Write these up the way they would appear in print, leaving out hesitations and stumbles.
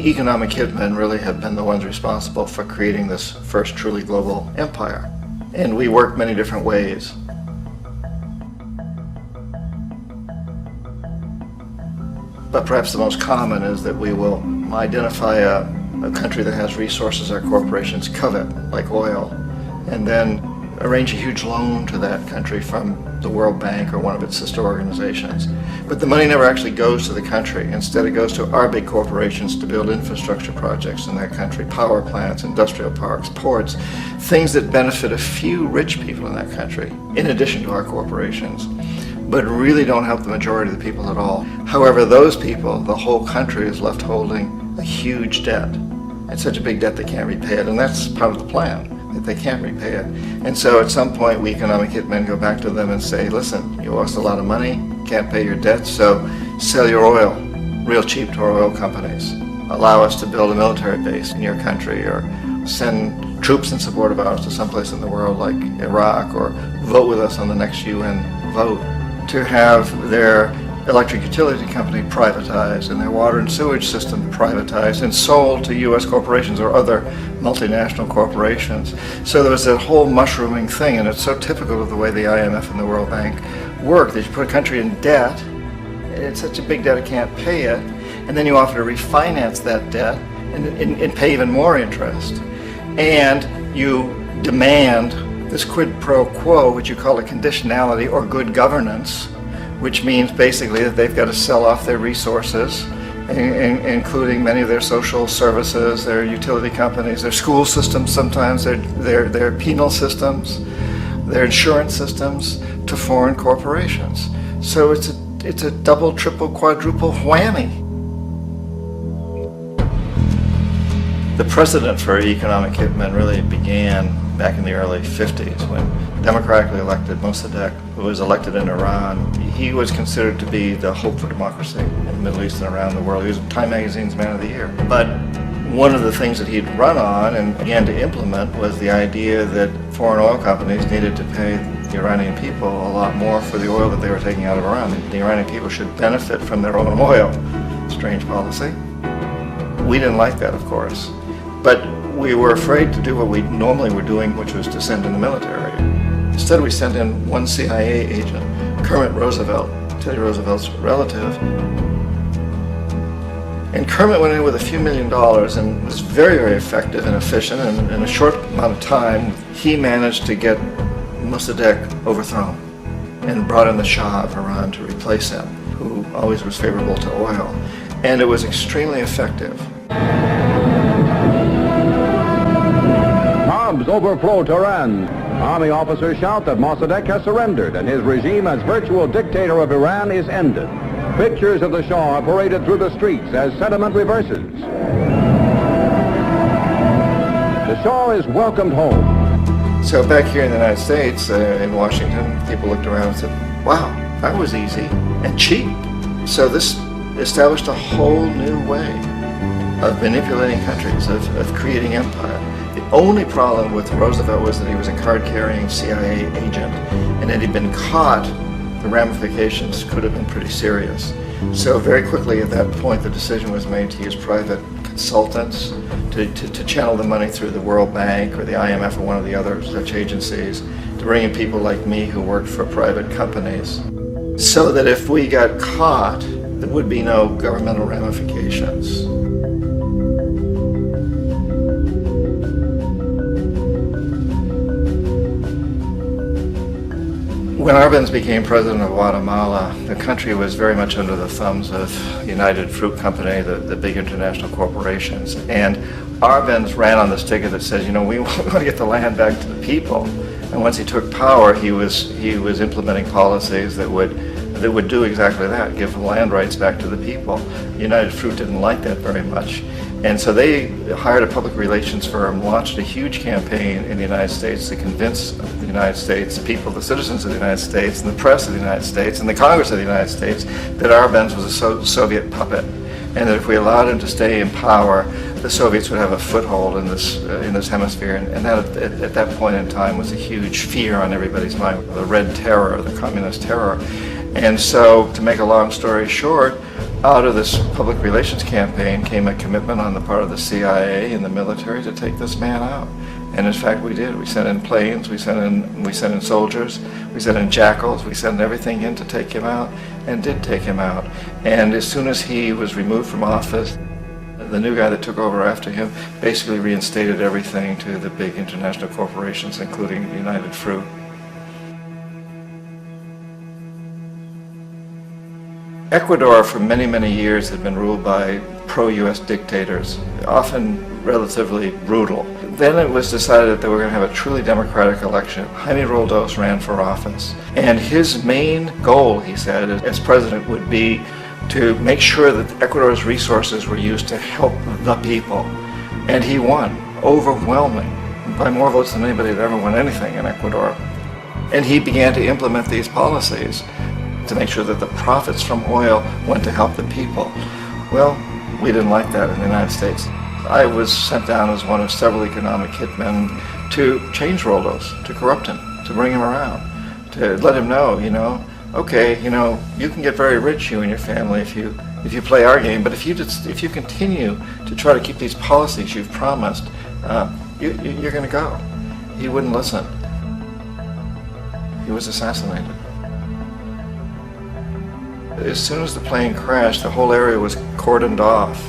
economic hitmen really have been the ones responsible for creating this first truly global empire. And we work many different ways. But perhaps the most common is that we will identify a country that has resources our corporations covet, like oil, and then arrange a huge loan to that country from the World Bank or one of its sister organizations. But the money never actually goes to the country. Instead, it goes to our big corporations to build infrastructure projects in that country, power plants, industrial parks, ports, things that benefit a few rich people in that country, in addition to our corporations, but really don't help the majority of the people at all. However, those people, the whole country is left holding a huge debt. It's such a big debt they can't repay it, and that's part of the plan, that they can't repay it. And so at some point, we economic hitmen go back to them and say, listen, you owe us a lot of money, can't pay your debt, so sell your oil real cheap to our oil companies. Allow us to build a military base in your country, or send troops in support of ours to someplace in the world like Iraq, or vote with us on the next UN vote. To have their electric utility company privatized and their water and sewage system privatized and sold to U.S. corporations or other multinational corporations. So there was that whole mushrooming thing, and it's so typical of the way the IMF and the World Bank work, that you put a country in debt, it's such a big debt it can't pay it, and then you offer to refinance that debt and pay even more interest. And you demand this quid pro quo, which you call a conditionality or good governance, which means basically that they've got to sell off their resources, including many of their social services, their utility companies, their school systems sometimes, their penal systems, their insurance systems, to foreign corporations. So it's a double, triple, quadruple whammy. The precedent for economic hitmen really began back in the early 50s when democratically elected Mossadegh, who was elected in Iran, he was considered to be the hope for democracy in the Middle East and around the world. He was Time Magazine's Man of the Year. But one of the things that he'd run on and began to implement was the idea that foreign oil companies needed to pay the Iranian people a lot more for the oil that they were taking out of Iran. The Iranian people should benefit from their own oil. Strange policy. We didn't like that, of course. But we were afraid to do what we normally were doing, which was to send in the military. Instead, we sent in one CIA agent, Kermit Roosevelt, Teddy Roosevelt's relative. And Kermit went in with a few $1 million and was very, very effective and efficient. And in a short amount of time, he managed to get Mossadegh overthrown and brought in the Shah of Iran to replace him, who always was favorable to oil. And it was extremely effective. Bombs overflow Tehran. Army officers shout that Mossadegh has surrendered and his regime as virtual dictator of Iran is ended. Pictures of the Shah are paraded through the streets as sentiment reverses. The Shah is welcomed home. So back here in the United States, in Washington, people looked around and said, wow, that was easy and cheap. So this established a whole new way of manipulating countries, of creating empire. The only problem with Roosevelt was that he was a card-carrying CIA agent, and had he been caught, the ramifications could have been pretty serious. So very quickly at that point, the decision was made to use private consultants to channel the money through the World Bank or the IMF or one of the other such agencies, to bring in people like me who worked for private companies, so that if we got caught, there would be no governmental ramifications. When Arbenz became president of Guatemala, the country was very much under the thumbs of United Fruit Company, the big international corporations. And Arbenz ran on this ticket that says, you know, we want to get the land back to the people. And once he took power, he was implementing policies that would do exactly that, give land rights back to the people. United Fruit didn't like that very much. And so they hired a public relations firm, launched a huge campaign in the United States to convince the United States people, the citizens of the United States, and the press of the United States, and the Congress of the United States, that Arbenz was a Soviet puppet, and that if we allowed him to stay in power, the Soviets would have a foothold in this hemisphere. And that at that point in time was a huge fear on everybody's mind, the Red Terror, the Communist Terror. And so, to make a long story short, Out of this public relations campaign came a commitment on the part of the CIA and the military to take this man out. And in fact, we did. We sent in planes, we sent in soldiers, we sent in jackals, we sent everything in to take him out, and did take him out. And as soon as he was removed from office, the new guy that took over after him basically reinstated everything to the big international corporations, including United Fruit. Ecuador for many, many years had been ruled by pro-US dictators, often relatively brutal. Then it was decided that they were going to have a truly democratic election. Jaime Roldos ran for office, and his main goal, he said, as president would be to make sure that Ecuador's resources were used to help the people. And he won, overwhelming, by more votes than anybody had ever won anything in Ecuador. And he began to implement these policies to make sure that the profits from oil went to help the people. Well, we didn't like that in the United States. I was sent down as one of several economic hitmen to change Roldos, to corrupt him, to bring him around, to let him know, okay, you can get very rich, you and your family, if you play our game, but if you continue to try to keep these policies you've promised, you're going to go. He wouldn't listen. He was assassinated. As soon as the plane crashed, the whole area was cordoned off.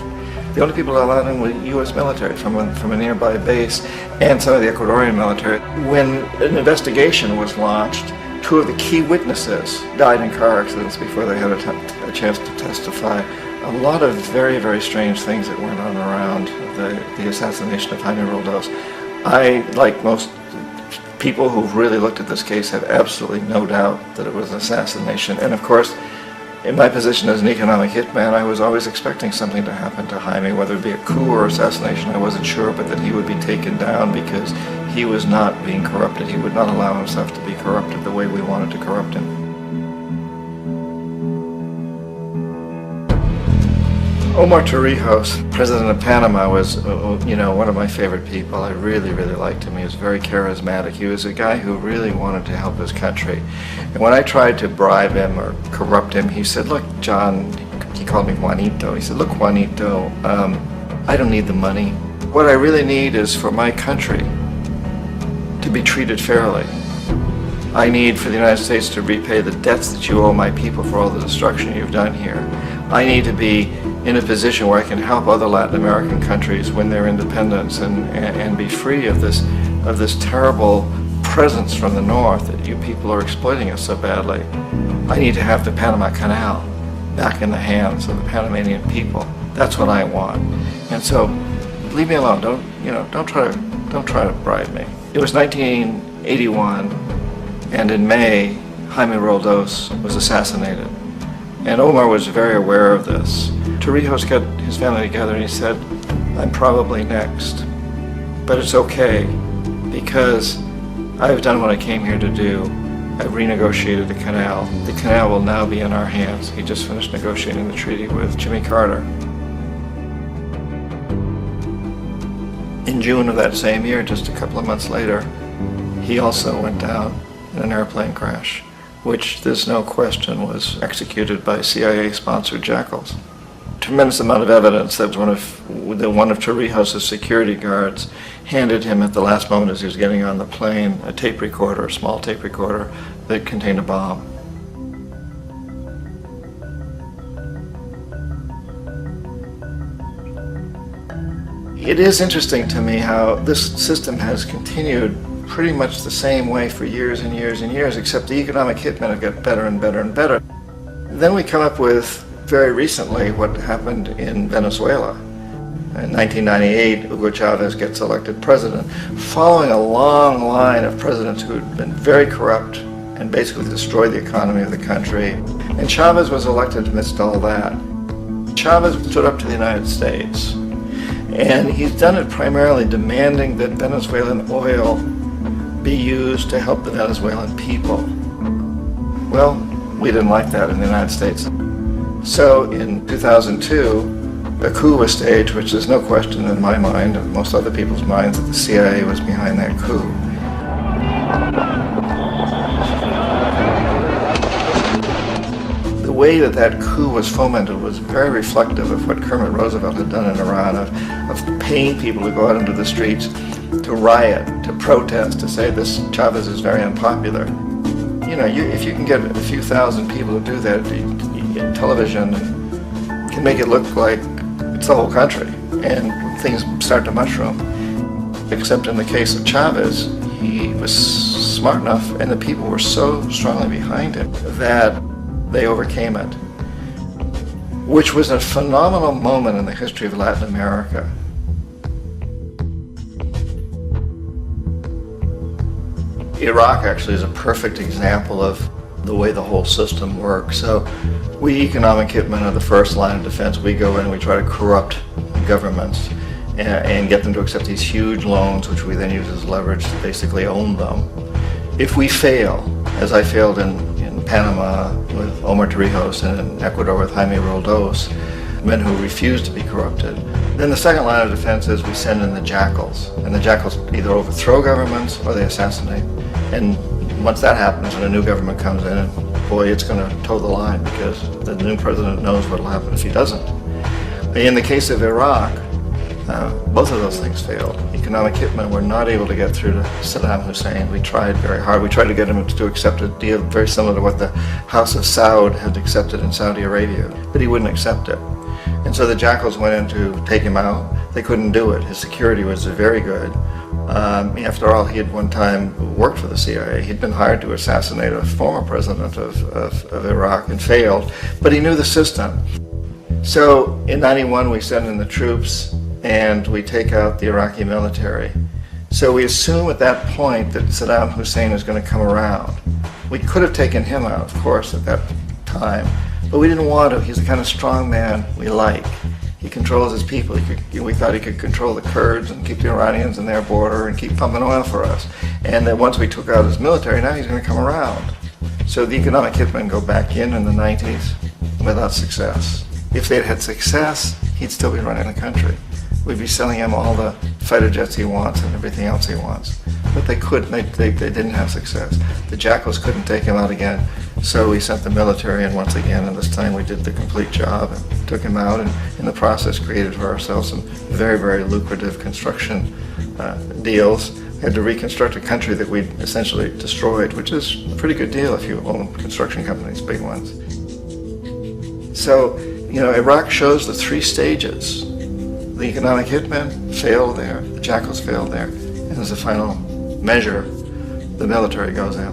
The only people allowed in were U.S. military from a nearby base and some of the Ecuadorian military. When an investigation was launched, two of the key witnesses died in car accidents before they had a chance to testify. A lot of very, very strange things that went on around the assassination of Jaime Roldos. I, like most people who've really looked at this case, have absolutely no doubt that it was an assassination. And of course, in my position as an economic hitman, I was always expecting something to happen to Jaime, whether it be a coup or assassination, I wasn't sure, but that he would be taken down because he was not being corrupted. He would not allow himself to be corrupted the way we wanted to corrupt him. Omar Torrijos, president of Panama, was, one of my favorite people. I really, really liked him. He was very charismatic. He was a guy who really wanted to help his country. And when I tried to bribe him or corrupt him, he said, look, John, he called me Juanito. He said, look, Juanito, I don't need the money. What I really need is for my country to be treated fairly. I need for the United States to repay the debts that you owe my people for all the destruction you've done here. I need to be in a position where I can help other Latin American countries win their independence and be free of this terrible presence from the north that you people are exploiting us so badly. I need to have the Panama Canal back in the hands of the Panamanian people. That's what I want. And so, leave me alone. Don't try to bribe me. It was 1981, and in May, Jaime Roldos was assassinated. And Omar was very aware of this. Torrijos got his family together and he said, I'm probably next, but it's okay because I've done what I came here to do. I've renegotiated the canal. The canal will now be in our hands. He just finished negotiating the treaty with Jimmy Carter. In June of that same year, just a couple of months later, he also went down in an airplane crash, which there's no question was executed by CIA-sponsored jackals. Tremendous amount of evidence that one of Torrijos' security guards handed him at the last moment as he was getting on the plane a tape recorder, a small tape recorder that contained a bomb. It is interesting to me how this system has continued pretty much the same way for years and years and years, except the economic hitmen have got better and better and better. Then we come up with, very recently, what happened in Venezuela. In 1998, Hugo Chavez gets elected president, following a long line of presidents who had been very corrupt and basically destroyed the economy of the country. And Chavez was elected amidst all that. Chavez stood up to the United States, and he's done it primarily demanding that Venezuelan oil be used to help the Venezuelan people. Well, we didn't like that in the United States. So in 2002, a coup was staged, which there's no question in my mind, and most other people's minds, that the CIA was behind that coup. The way that that coup was fomented was very reflective of what Kermit Roosevelt had done in Iran, of paying people to go out into the streets, to riot, to protest, to say this Chavez is very unpopular. You know, if you can get a few thousand people to do that, television can make it look like it's the whole country, and things start to mushroom. Except in the case of Chavez, he was smart enough, and the people were so strongly behind him that they overcame it, which was a phenomenal moment in the history of Latin America. Iraq actually is a perfect example of the way the whole system works. So we economic hitmen are the first line of defense. We go in and we try to corrupt governments and get them to accept these huge loans, which we then use as leverage to basically own them. If we fail, as I failed in Panama with Omar Torrijos and in Ecuador with Jaime Roldos, men who refused to be corrupted, then the second line of defense is we send in the jackals. And the jackals either overthrow governments or they assassinate. And once that happens and a new government comes in, and boy, it's going to toe the line, because the new president knows what will happen if he doesn't. In the case of Iraq, both of those things failed. Economic hitmen were not able to get through to Saddam Hussein. We tried very hard. We tried to get him to accept a deal very similar to what the House of Saud had accepted in Saudi Arabia, but he wouldn't accept it. And so the jackals went in to take him out. They couldn't do it. His security was very good. After all, he had one time worked for the CIA. He'd been hired to assassinate a former president of Iraq and failed, but he knew the system. So in '91, we send in the troops and we take out the Iraqi military. So we assume at that point that Saddam Hussein is going to come around. We could have taken him out, of course, at that time, but we didn't want to. He's the kind of strong man we like. He controls his people. We thought he could control the Kurds and keep the Iranians in their border and keep pumping oil for us. And that once we took out his military, now he's going to come around. So the economic hitmen go back in the 90s without success. If they'd had success, he'd still be running the country. We'd be selling him all the fighter jets he wants and everything else he wants. But they couldn't, they didn't have success. The jackals couldn't take him out again, so we sent the military in once again, and this time we did the complete job and took him out, and in the process created for ourselves some very, very lucrative construction deals. We had to reconstruct a country that we'd essentially destroyed, which is a pretty good deal if you own construction companies, big ones. So, you know, Iraq shows the three stages. The economic hitmen failed there, the jackals failed there, and as a final measure, the military goes in.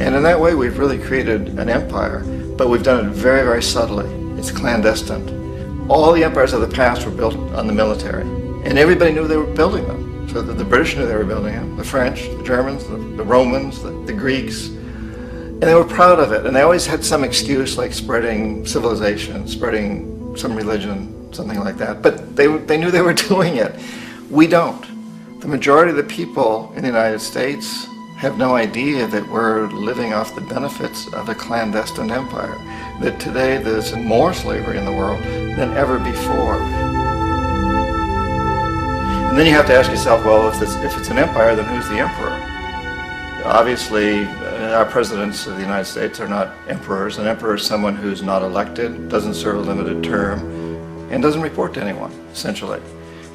And in that way, we've really created an empire, but we've done it very, very subtly. It's clandestine. All the empires of the past were built on the military, and everybody knew they were building them. So the British knew they were building them, the French, the Germans, the Romans, the Greeks. And they were proud of it, and they always had some excuse, like spreading civilization, spreading some religion, something like that. But they knew they were doing it. We don't. The majority of the people in the United States have no idea that we're living off the benefits of a clandestine empire, that today there's more slavery in the world than ever before. And then you have to ask yourself, well, if it's an empire, then who's the emperor? Obviously, our presidents of the United States are not emperors. An emperor is someone who's not elected, doesn't serve a limited term, and doesn't report to anyone, essentially.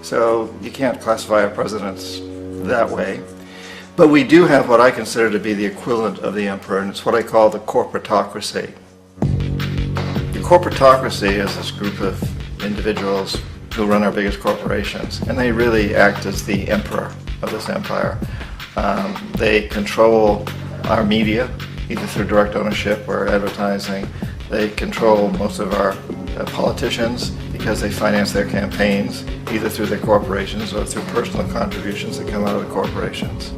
So you can't classify our presidents that way. But we do have what I consider to be the equivalent of the emperor, and it's what I call the corporatocracy. The corporatocracy is this group of individuals who run our biggest corporations, and they really act as the emperor of this empire. They control our media, either through direct ownership or advertising. They control most of our politicians because they finance their campaigns, either through their corporations or through personal contributions that come out of the corporations.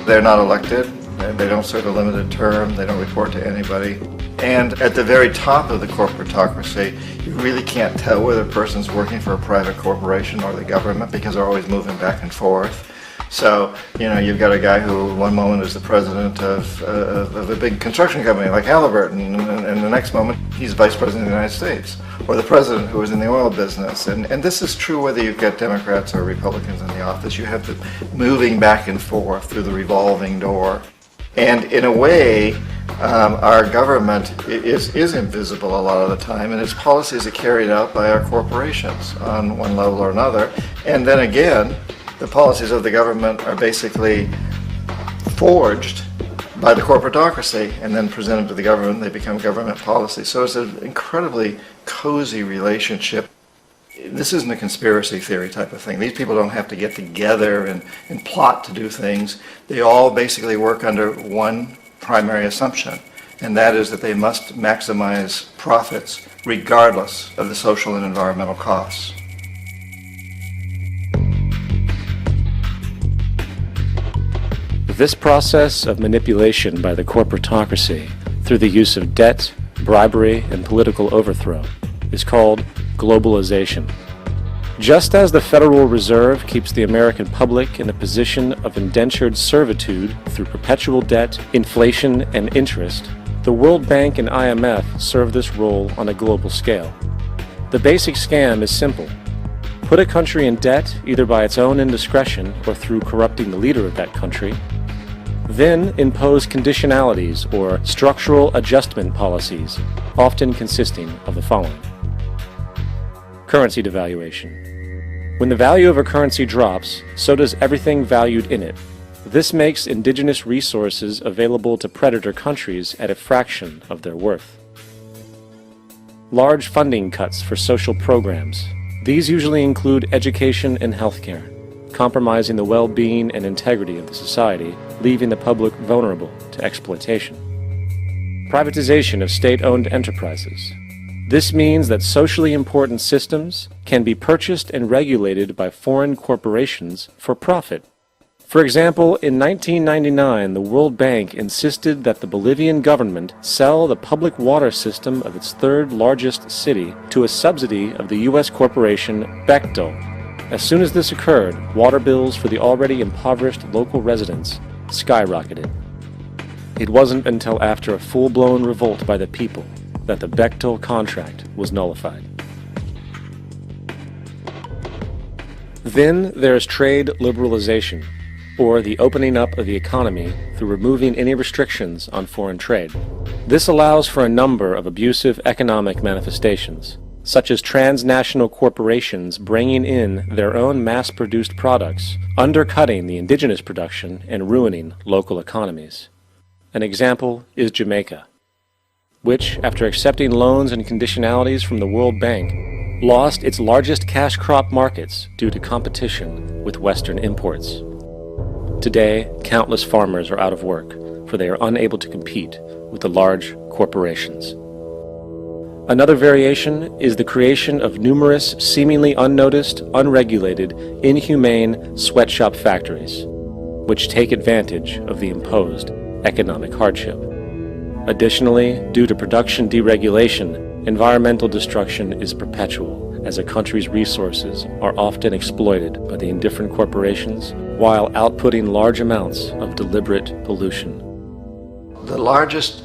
They're not elected, they don't serve a limited term, they don't report to anybody. And at the very top of the corporatocracy, you really can't tell whether a person's working for a private corporation or the government because they're always moving back and forth. So, you know, you've got a guy who one moment is the president of a big construction company like Halliburton, and the next moment he's vice president of the United States, or the president who is in the oil business. And this is true whether you've got Democrats or Republicans in the office. You have the moving back and forth through the revolving door. And in a way, Our government is invisible a lot of the time, and its policies are carried out by our corporations on one level or another. And then again, the policies of the government are basically forged by the corporatocracy and then presented to the government. They become government policy. So it's an incredibly cozy relationship. This isn't a conspiracy theory type of thing. These people don't have to get together and plot to do things. They all basically work under one primary assumption, and that is that they must maximize profits regardless of the social and environmental costs. This process of manipulation by the corporatocracy through the use of debt, bribery, and political overthrow is called globalization. Just as the Federal Reserve keeps the American public in a position of indentured servitude through perpetual debt, inflation, and interest, the World Bank and IMF serve this role on a global scale. The basic scam is simple. Put a country in debt either by its own indiscretion or through corrupting the leader of that country, then impose conditionalities or structural adjustment policies, often consisting of the following. Currency devaluation. When the value of a currency drops, so does everything valued in it. This makes indigenous resources available to predator countries at a fraction of their worth. Large funding cuts for social programs. These usually include education and healthcare, compromising the well-being and integrity of the society, leaving the public vulnerable to exploitation. Privatization of state-owned enterprises. This means that socially important systems can be purchased and regulated by foreign corporations for profit. For example, in 1999, the World Bank insisted that the Bolivian government sell the public water system of its third largest city to a subsidy of the U.S. corporation Bechtel. As soon as this occurred, water bills for the already impoverished local residents skyrocketed. It wasn't until after a full-blown revolt by the people that the Bechtel contract was nullified. Then there's trade liberalization, or the opening up of the economy through removing any restrictions on foreign trade. This allows for a number of abusive economic manifestations, such as transnational corporations bringing in their own mass-produced products, undercutting the indigenous production and ruining local economies. An example is Jamaica, which, after accepting loans and conditionalities from the World Bank, lost its largest cash crop markets due to competition with Western imports. Today, countless farmers are out of work, for they are unable to compete with the large corporations. Another variation is the creation of numerous seemingly unnoticed, unregulated, inhumane sweatshop factories, which take advantage of the imposed economic hardship. Additionally, due to production deregulation, environmental destruction is perpetual, as a country's resources are often exploited by the indifferent corporations while outputting large amounts of deliberate pollution. The largest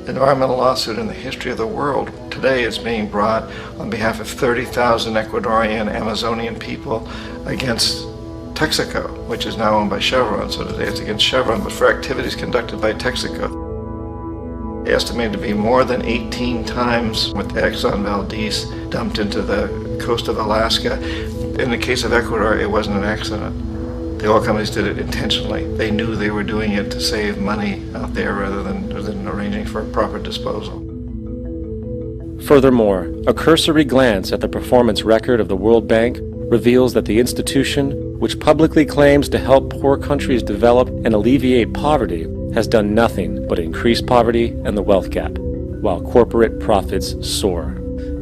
environmental lawsuit in the history of the world today is being brought on behalf of 30,000 Ecuadorian Amazonian people against Texaco, which is now owned by Chevron. So today it's against Chevron, but for activities conducted by Texaco. Estimated to be more than 18 times what the Exxon Valdez dumped into the coast of Alaska. In the case of Ecuador, it wasn't an accident. The oil companies did it intentionally. They knew they were doing it to save money out there rather than arranging for proper disposal. Furthermore, a cursory glance at the performance record of the World Bank reveals that the institution, which publicly claims to help poor countries develop and alleviate poverty, has done nothing but increase poverty and the wealth gap, while corporate profits soar.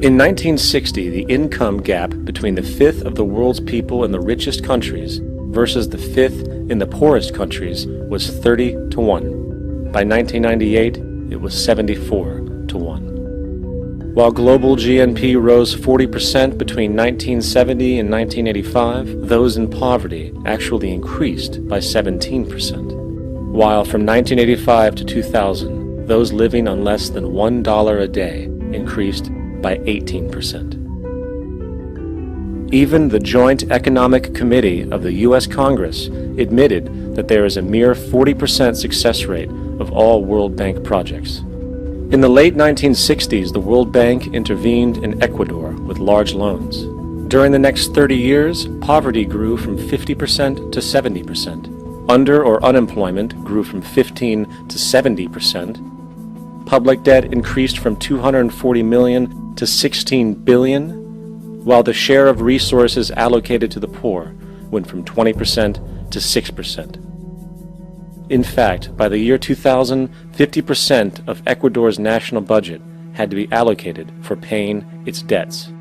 In 1960, the income gap between the fifth of the world's people in the richest countries versus the fifth in the poorest countries was 30 to 1. By 1998, it was 74 to 1. While global GNP rose 40% between 1970 and 1985, those in poverty actually increased by 17%. While from 1985 to 2000, those living on less than $1 a day increased by 18%. Even the Joint Economic Committee of the U.S. Congress admitted that there is a mere 40% success rate of all World Bank projects. In the late 1960s, the World Bank intervened in Ecuador with large loans. During the next 30 years, poverty grew from 50% to 70%. Under or unemployment grew from 15 to 70%. Public debt increased from 240 million to 16 billion, while the share of resources allocated to the poor went from 20% to 6%. In fact, by the year 2000, 50% of Ecuador's national budget had to be allocated for paying its debts.